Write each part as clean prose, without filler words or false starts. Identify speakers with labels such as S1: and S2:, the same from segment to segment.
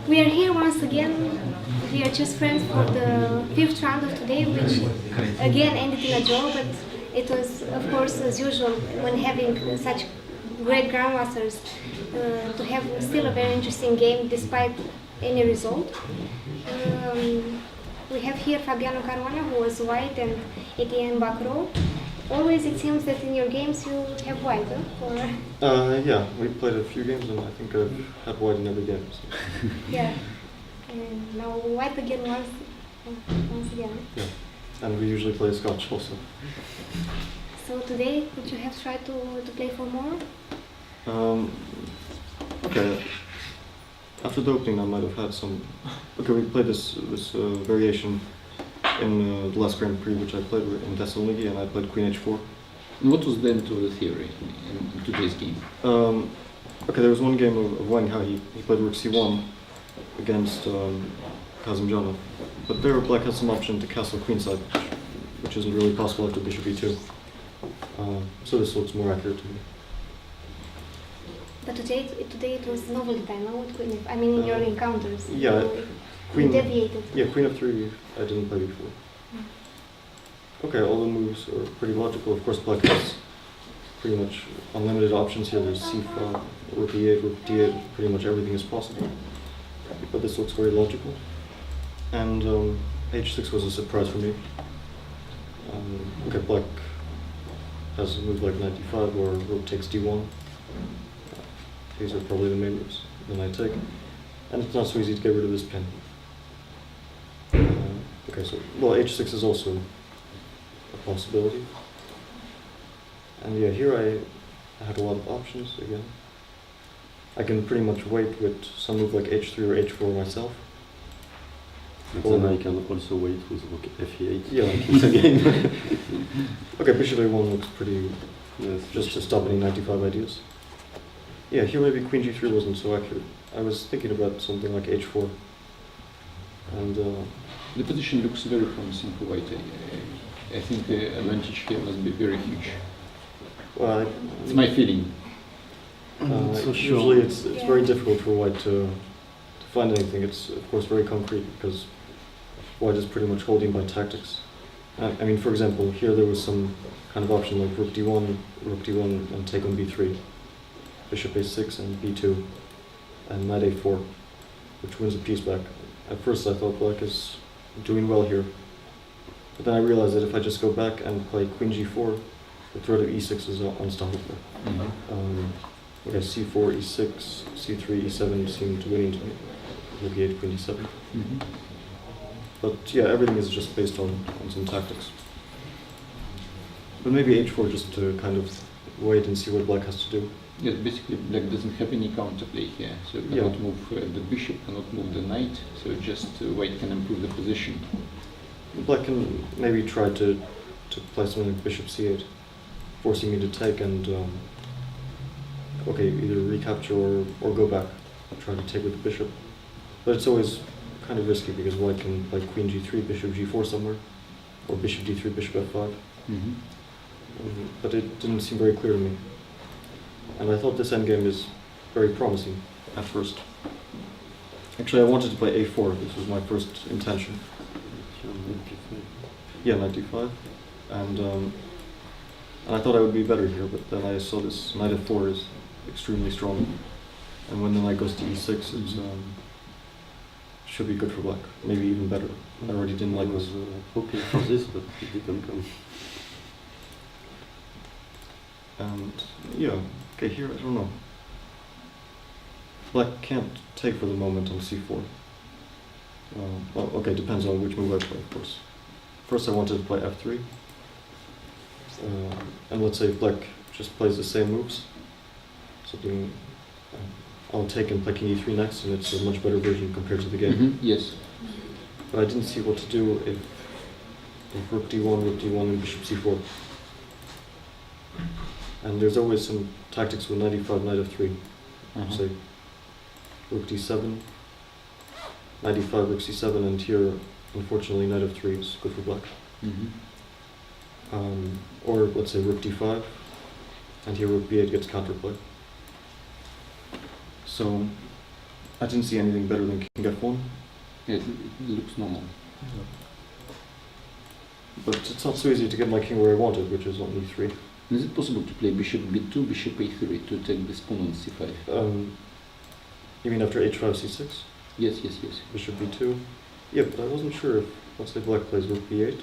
S1: We are here once again. We are just friends for the fifth round of today, which again ended in a draw, but it was, of course, as usual, when having such great grandmasters, to have still a very interesting game despite any result. We have here Fabiano Caruana, who was white, and ITA and Bacrot. Always it seems that in your games you have white, huh? Or
S2: yeah, we played a few games and I think I've had white in every game. So.
S1: yeah, and now white again once again.
S2: Yeah, and we usually play Scotch also.
S1: So today, would you have tried to play for more?
S2: Okay. After the opening, I might have had some. Okay, we played this variation in the last Grand Prix, which I played in Thessaloniki, and I played Queen H4.
S3: And what was then to the theory in today's game?
S2: Okay, there was one game of Wang Hao. He played Rook C1 against Kazimjanov, but there Black has some option to castle queenside, which isn't really possible after Bishop E2. So this looks more accurate to me.
S1: But today it was novelty time, no? With Queen, I mean, in your encounters.
S2: Yeah,
S1: Queen deviated.
S2: Yeah, Queen F3 I didn't play before. Okay, all the moves are pretty logical. Of course, Black has pretty much unlimited options here. There's C5, Rook E8, Rook D8, pretty much everything is possible. But this looks very logical. And H6 was a surprise for me. Okay, Black has a move like knight D5 or Rook takes D1. These are probably the main moves. Then I take. And it's not so easy to get rid of this pin. Okay, so, well, H6 is also a possibility. And yeah, here I had a lot of options again. I can pretty much wait with some move like H3 or H4 myself.
S4: And then I can also wait with Rook F8.
S2: Yeah,
S4: again.
S2: Okay, Bishop A1 looks pretty,
S4: Yes,
S2: just to stop any 95 ideas. Yeah, here maybe Queen G3 wasn't so accurate. I was thinking about something like H4. And
S3: the position looks very promising for white. I think the advantage here must be very huge.
S2: well,
S3: It's my feeling.
S4: So
S2: usually it's very difficult for white to find anything. It's of course very concrete because white is pretty much holding by tactics. I mean, for example, here there was some kind of option like Rook D1 and take on B3, Bishop A6 and B2, and Knight A4, which wins a piece back. At first I thought Black is doing well here, but then I realized that if I just go back and play Queen G4, the threat of E6 is unstoppable. Okay, C4, E6, C3, E7 seemed winning to me. Rook E8, Queen D7. But yeah, everything is just based on some tactics. But maybe H4 just to kind of wait and see what Black has to do.
S3: Yes, basically Black doesn't have any counterplay here, so it cannot move the bishop, cannot move the knight, so just white can improve the position.
S2: Black can maybe try to play something like Bishop C8, forcing me to take and okay, either recapture or go back, try to take with the bishop. But it's always kind of risky because white can play Queen G3, Bishop G4 somewhere, or Bishop D3, Bishop F5. But it didn't seem very clear to me. And I thought this endgame is very promising at first. Actually, I wanted to play A4. This was my first intention. Yeah, knight D5. And I thought I would be better here, but then I saw this knight F4 is extremely strong. And when the knight goes to E6, it should be good for Black. Maybe even better. I already didn't like this.
S4: I was hoping for this, but it didn't come.
S2: And yeah, okay, here I don't know. Black can't take for the moment on C4. Well, okay, depends on which move I play, of course. First I wanted to play F3. And let's say if Black just plays the same moves, something I'll take and play King E3 next, and it's a much better version compared to the game.
S3: Yes.
S2: But I didn't see what to do if Rook D1, and Bishop C4. And there's always some tactics with knight E5, knight F3. Say Rook D7, knight E5, Rook C7, and here, unfortunately, knight F3 is good for Black. Or let's say Rook D5, and here Rook B8 gets counterplay. So I didn't see anything better than king f1.
S3: Yeah, it looks normal.
S2: But it's not so easy to get my king where I want it, which is on e3.
S3: Is it possible to play bishop b2, bishop a3 to take this pawn on c5?
S2: You mean after h5, c6?
S3: Yes, yes, yes.
S2: Bishop b2. Yeah, but I wasn't sure if, let's say black plays rook b8,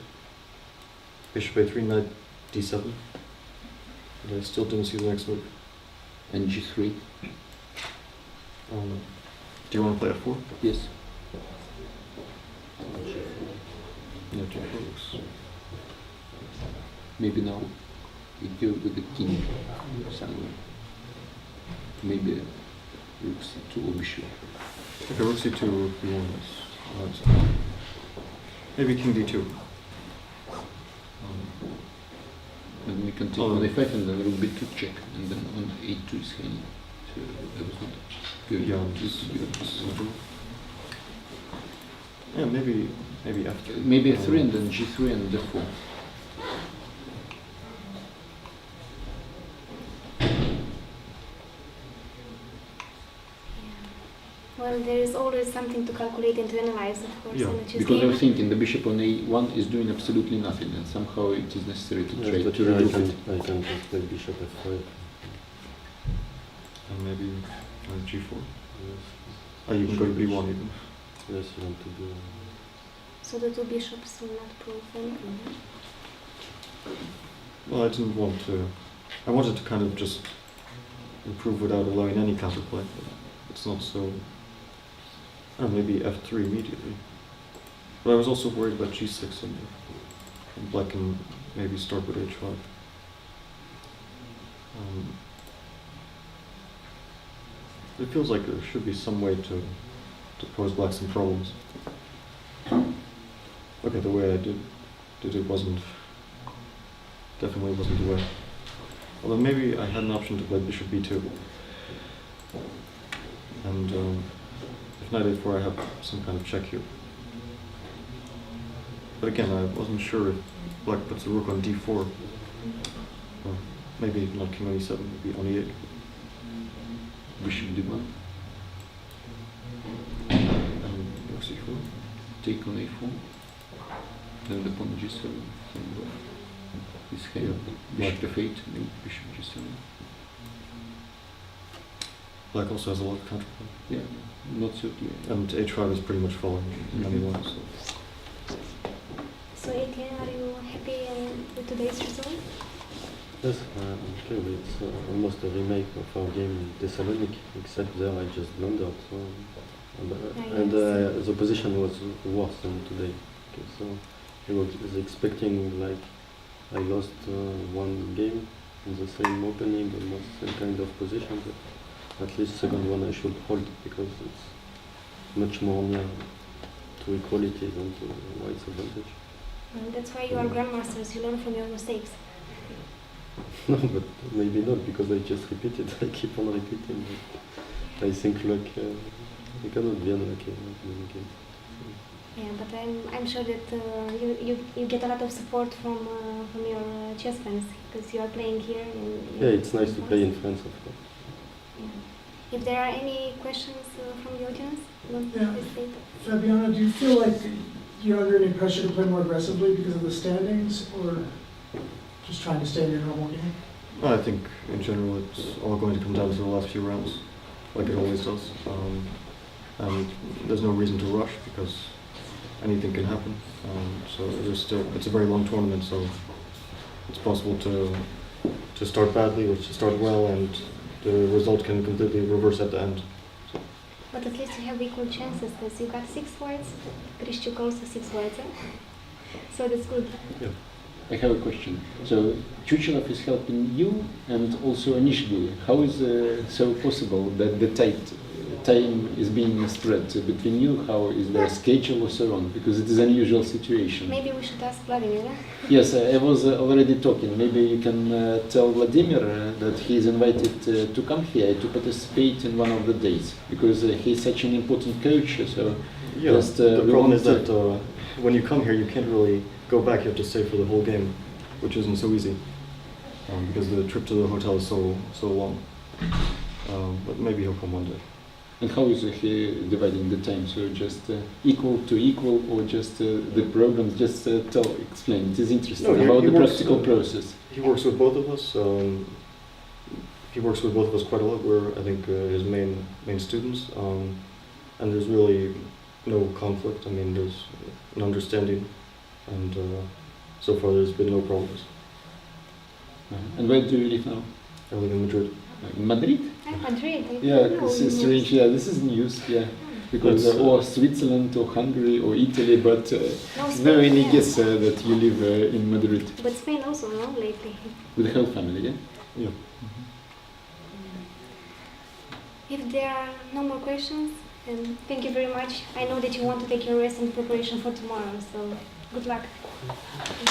S2: bishop a3, knight d7. But I still didn't see the next move.
S3: And g3?
S2: Do you want to play f4?
S3: Yes.
S2: Yeah, g4 looks...
S3: Maybe now we go with the king somewhere. Maybe rook c2 or bishop.
S2: Okay, rook c2, rook b1 is... maybe king d2.
S3: And we can take
S2: Oh.
S3: on a5 and then rook b2 check, and then on a2 is hanging. So that was not good.
S2: Yeah, yeah, maybe f3.
S3: Maybe a3 and then g3 and d4.
S1: Well, there is always something to calculate and to analyze, of course,
S2: Yeah,
S1: in a chess
S3: Because
S1: game.
S3: I'm thinking the bishop on a1 is doing absolutely nothing, and somehow it is necessary to
S4: Yes,
S3: trade.
S4: but
S3: to
S4: here
S3: remove it.
S4: I can just play bishop f5.
S2: And maybe g4.
S4: Yes,
S2: Oh, you can go to b1 even.
S4: yes, you want to do.
S1: So the two bishops will not prove anything.
S2: Well, I didn't want to... I wanted to kind of just improve without allowing any counterplay. It's not so... Or maybe f3 immediately. But I was also worried about g6 and black can maybe start with h5. It feels like there should be some way to pose black some problems. Okay, the way I did it wasn't... definitely wasn't the way. Although maybe I had an option to play bishop b2. And if knight a4 I have some kind of check here. But again, I wasn't sure if black puts the rook on d4. Or maybe not king on e7, maybe on e8.
S3: Bishop d1,
S2: And rook c4.
S3: take on a4, then the pawn g7, and is held. Bishop f8, then bishop g7.
S2: Black also has a lot of counterplay.
S3: Yeah, not so clear.
S2: And h5 is pretty much following anyway, so...
S1: So, Etienne, are you happy with today's result?
S4: Yes, okay, it's almost a remake of our game in Thessaloniki, except there I just blundered. So, and the position was worse than today. Okay, so I was expecting like I lost one game in the same opening, almost same kind of position, but at least second one I should hold because it's much more near to equality than to white's advantage.
S1: Well, that's why you are grandmasters, you learn from your mistakes.
S4: No, but maybe not, because I just repeat it. I keep on repeating. I think luck, you cannot be unlucky in games.
S1: Yeah, but I'm sure that you get a lot of support from your chess friends because you are playing here.
S4: Yeah, it's nice to play in France, of course.
S1: Yeah. If there are any questions from the audience, don't
S5: Yeah.
S1: hesitate.
S5: Fabiana, do you feel like you're under any pressure to play more aggressively because of the standings, or just trying to stay in your normal game?
S2: I think in general it's all going to come down to the last few rounds, like it always does. And there's no reason to rush because anything can happen. So it's a very long tournament, so it's possible to start badly or to start well, and the result can completely reverse at the end.
S1: But at least you have equal chances because you got 6 whites, Krishchuk also 6 whites, so that's good.
S2: Yeah.
S3: I have a question. So Chuchinov is helping you and also initially. How is so possible that the time is being spread between you? How is there a schedule or so on? Because it is an unusual situation.
S1: Maybe we should ask Vladimir.
S3: Yes, I was already talking. Maybe you can tell Vladimir that he is invited to come here to participate in one of the days because he is such an important coach. So
S2: Yeah,
S3: just,
S2: the problem is
S3: to-
S2: that when you come here you can't really go back, you have to stay for the whole game, which isn't so easy because the trip to the hotel is so long. But maybe he'll come one day.
S3: And how is he dividing the time? So just equal to equal, or just the programs? Just explain. It is interesting
S2: No,
S3: about
S2: he
S3: the
S2: works,
S3: practical process.
S2: He works with both of us. He works with both of us quite a lot. We're, I think, his main students, and there's really no conflict. I mean, there's an understanding, and so far there's been no problems.
S3: And where do you live now?
S2: I live in Madrid.
S3: In Madrid?
S1: Madrid. I
S3: Yeah,
S1: don't know
S3: it's
S1: news.
S3: strange. Yeah, this is news. Yeah, because
S2: It's,
S3: or Switzerland or Hungary or Italy, but
S1: No,
S3: it's
S1: Spain,
S3: very
S1: yeah.
S3: guess that you live in Madrid
S1: But Spain also, no, lately.
S3: with the whole family. Yeah.
S2: Yeah.
S1: If there are no more questions, then thank you very much. I know that you want to take your rest in preparation for tomorrow, so good luck. And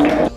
S1: thanks.